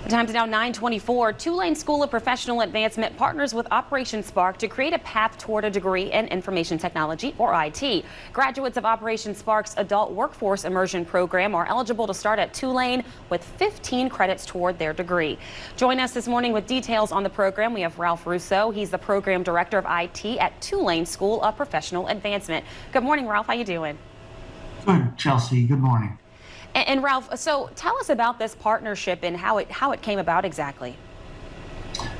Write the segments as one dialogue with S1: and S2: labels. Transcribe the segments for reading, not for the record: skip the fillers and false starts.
S1: The time's now 9:24. Tulane School of Professional Advancement partners with Operation Spark to create a path toward a degree in information technology, or IT. Graduates of Operation Spark's Adult Workforce Immersion program are eligible to start at Tulane with 15 credits toward their degree. Join us this morning with details on the program. We have Ralph Russo. He's the program director of IT at Tulane School of Professional Advancement. Good morning, Ralph. How you doing?
S2: Good, Chelsea. Good morning.
S1: And Ralph, so tell us about this partnership and how it came about exactly.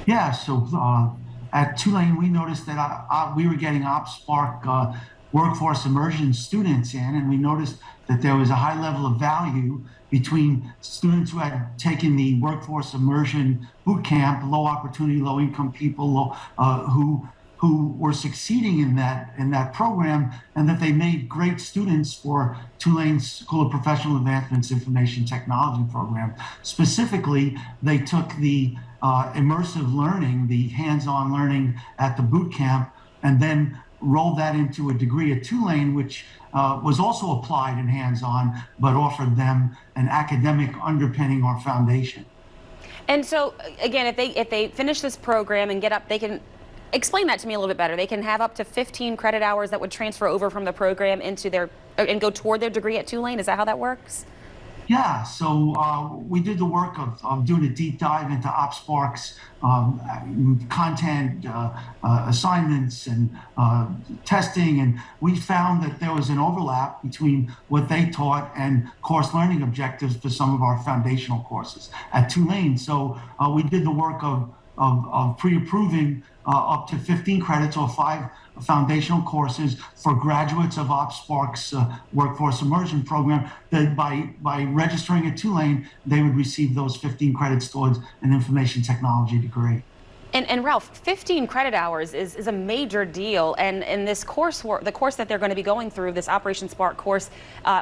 S2: Yeah, so at Tulane, we noticed that we were getting OpSpark workforce immersion students in, and we noticed that there was a high level of value between students who had taken the workforce immersion boot camp, low opportunity, low income people who were succeeding in that program, and that they made great students for Tulane School of Professional Advancement's Information Technology program. Specifically, they took the immersive learning, the hands-on learning at the boot camp, and then rolled that into a degree at Tulane, which was also applied and hands-on, but offered them an academic underpinning or foundation.
S1: And so, again, if they finish this program and get up, they can explain that to me a little bit better. They can have up to 15 credit hours that would transfer over from the program into their and go toward their degree at Tulane. Is that how that works?
S2: Yeah, so we did the work of doing a deep dive into OpSpark's content, assignments, and testing, and we found that there was an overlap between what they taught and course learning objectives for some of our foundational courses at Tulane. So we did the work of pre-approving up to 15 credits or 5 foundational courses for graduates of OpSpark's workforce immersion program. That by registering at Tulane, they would receive those 15 credits towards an information technology degree.
S1: And Ralph, 15 credit hours is a major deal, and this course, the course that they're going to be going through, this Operation Spark course,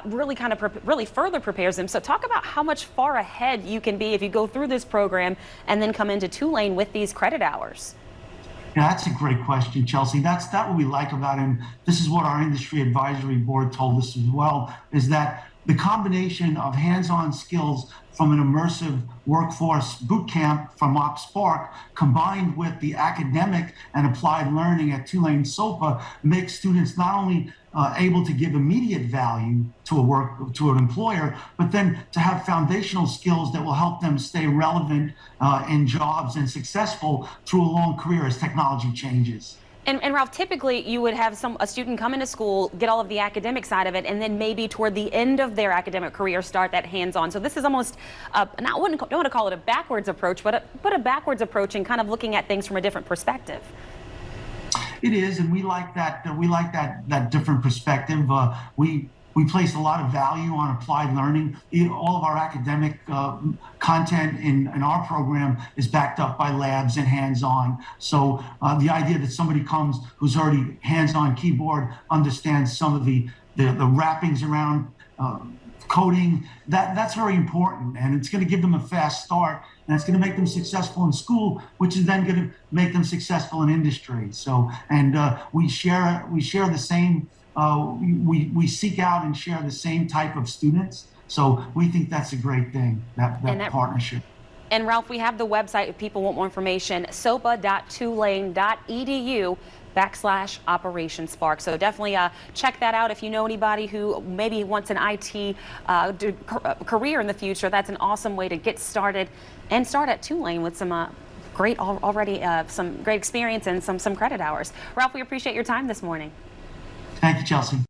S1: really further prepares them. So talk about how much far ahead you can be if you go through this program and then come into Tulane with these credit hours.
S2: Yeah, that's a great question, Chelsea. That's what we like about it. And this is what our industry advisory board told us as well, is that the combination of hands-on skills from an immersive workforce boot camp from OpSpark combined with the academic and applied learning at Tulane SoPA makes students not only able to give immediate value to an employer, but then to have foundational skills that will help them stay relevant in jobs and successful through a long career as technology changes.
S1: And Ralph, typically you would have a student come into school, get all of the academic side of it, and then maybe toward the end of their academic career start that hands-on. So this is almost, don't want to call it a backwards approach, but a backwards approach and kind of looking at things from a different perspective.
S2: It is, and we like that. We like that different perspective. We place a lot of value on applied learning. All of our academic content in our program is backed up by labs and hands-on. So the idea that somebody comes who's already hands-on keyboard, understands some of the wrappings around coding, that's very important, and it's going to give them a fast start, and it's going to make them successful in school, which is then going to make them successful in industry. So, and we share the same. We seek out and share the same type of students. So we think that's a great thing, that partnership.
S1: And Ralph, we have the website if people want more information, sopa.tulane.edu/Operation Spark. So definitely check that out if you know anybody who maybe wants an IT career in the future. That's an awesome way to get started and start at Tulane with some some great experience and some credit hours. Ralph, we appreciate your time this morning.
S2: Thank you, Chelsea.